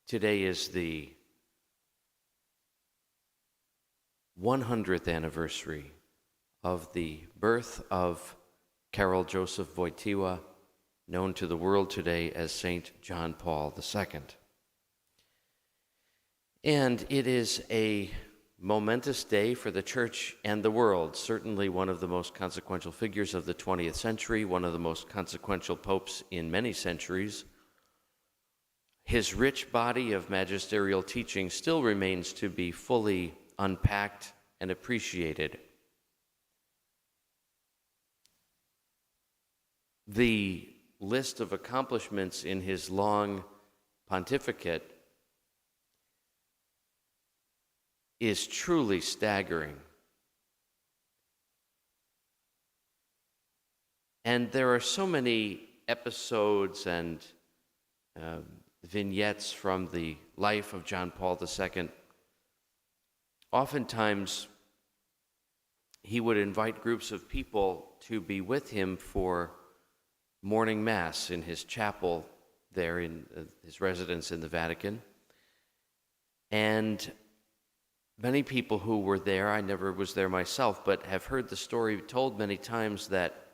Today is the 100th anniversary of the birth of Karol Joseph Wojtyła, known to the world today as St. John Paul II. And it is a momentous day for the Church and the world, certainly one of the most consequential figures of the 20th century, one of the most consequential popes in many centuries. His rich body of magisterial teaching still remains to be fully unpacked and appreciated. The list of accomplishments in his long pontificate is truly staggering. And there are so many episodes and vignettes from the life of John Paul II. Oftentimes, he would invite groups of people to be with him for morning mass in his chapel there in his residence in the Vatican. And many people who were there, I never was there myself, but have heard the story told many times that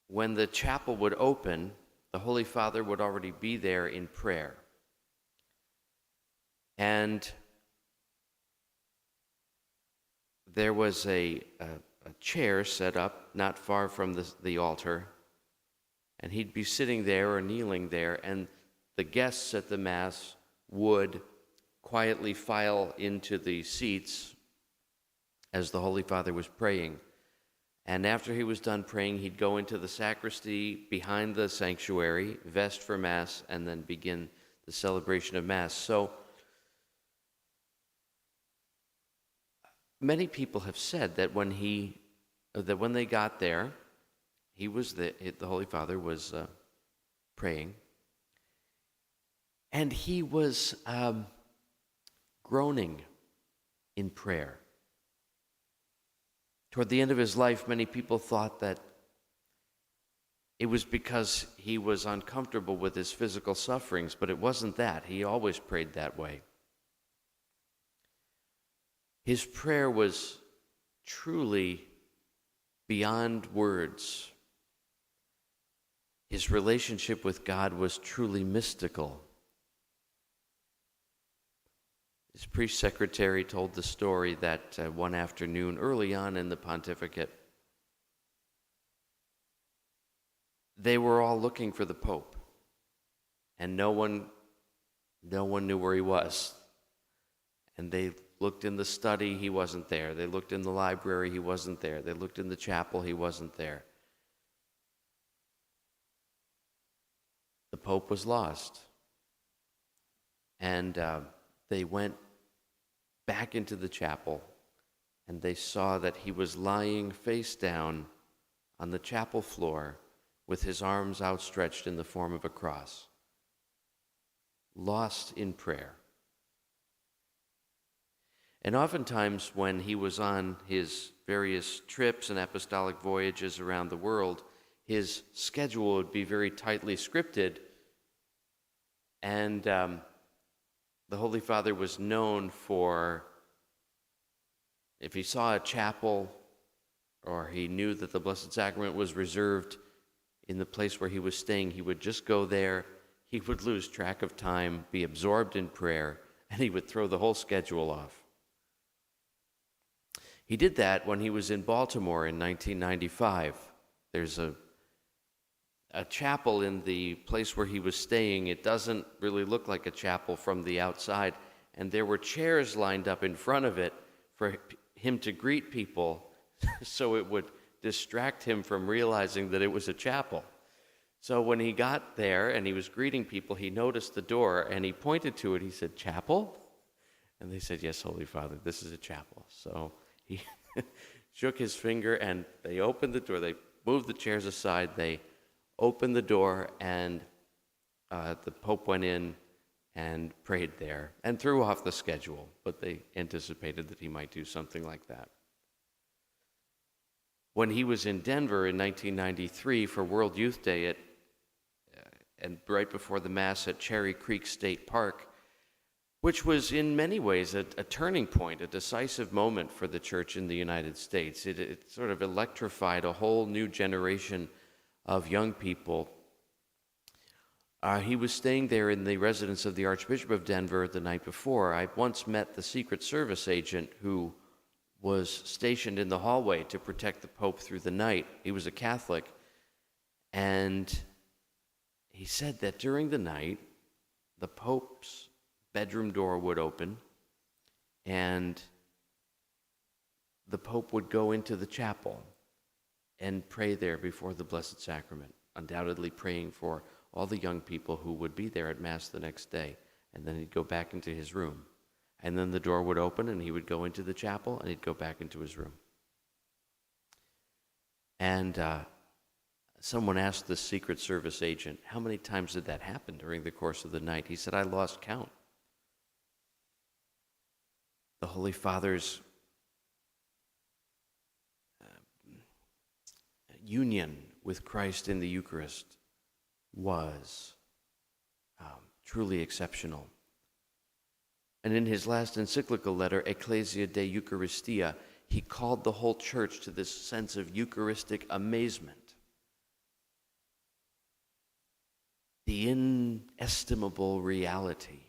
when the chapel would open, the Holy Father would already be there in prayer. And there was a chair set up not far from the altar, and he'd be sitting there or kneeling there, and the guests at the Mass would quietly file into the seats as the Holy Father was praying. And after he was done praying, he'd go into the sacristy behind the sanctuary, vest for Mass, and then begin the celebration of Mass. So many people have said that when they got there, the Holy Father was praying, and he was groaning in prayer. Toward the end of his life, many people thought that it was because he was uncomfortable with his physical sufferings, but it wasn't that. He always prayed that way. His prayer was truly beyond words. His relationship with God was truly mystical. His priest secretary told the story that one afternoon, early on in the pontificate, they were all looking for the Pope, and no one knew where he was. And they looked in the study, he wasn't there. They looked in the library, he wasn't there. They looked in the chapel, he wasn't there. The Pope was lost. And they went back into the chapel, and they saw that he was lying face down on the chapel floor with his arms outstretched in the form of a cross, lost in prayer. And oftentimes when he was on his various trips and apostolic voyages around the world, his schedule would be very tightly scripted, and the Holy Father was known for, if he saw a chapel or he knew that the Blessed Sacrament was reserved in the place where he was staying, he would just go there. He would lose track of time, be absorbed in prayer, and he would throw the whole schedule off. He did that when he was in Baltimore in 1995. There's a chapel in the place where he was staying. It doesn't really look like a chapel from the outside, and there were chairs lined up in front of it for him to greet people so it would distract him from realizing that it was a chapel. So when he got there and he was greeting people, he noticed the door and he pointed to it. He said, "Chapel?" And they said, "Yes, Holy Father, this is a chapel." So he shook his finger and they opened the door. They moved the chairs aside. They opened the door, and the Pope went in and prayed there and threw off the schedule, but they anticipated that he might do something like that. When he was in Denver in 1993 for World Youth Day and right before the Mass at Cherry Creek State Park, which was in many ways a turning point, a decisive moment for the church in the United States. It sort of electrified a whole new generation of young people. He was staying there in the residence of the Archbishop of Denver the night before. I once met the Secret Service agent who was stationed in the hallway to protect the Pope through the night. He was a Catholic, and he said that during the night, the Pope's bedroom door would open, and the Pope would go into the chapel and pray there before the Blessed Sacrament, undoubtedly praying for all the young people who would be there at Mass the next day. And then he'd go back into his room. And then the door would open, and he would go into the chapel, and he'd go back into his room. And someone asked the Secret Service agent, how many times did that happen during the course of the night? He said, I lost count. The Holy Father's union with Christ in the Eucharist was truly exceptional. And in his last encyclical letter, Ecclesia de Eucharistia, he called the whole church to this sense of Eucharistic amazement. The inestimable reality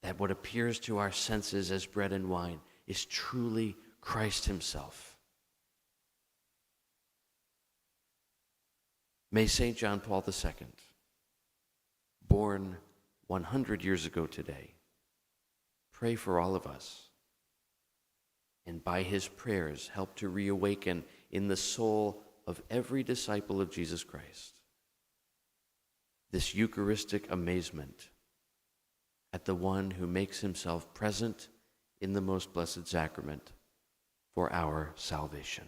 that what appears to our senses as bread and wine is truly Christ himself. May St. John Paul II, born 100 years ago today, pray for all of us, and by his prayers help to reawaken in the soul of every disciple of Jesus Christ this Eucharistic amazement at the one who makes himself present in the most blessed sacrament for our salvation.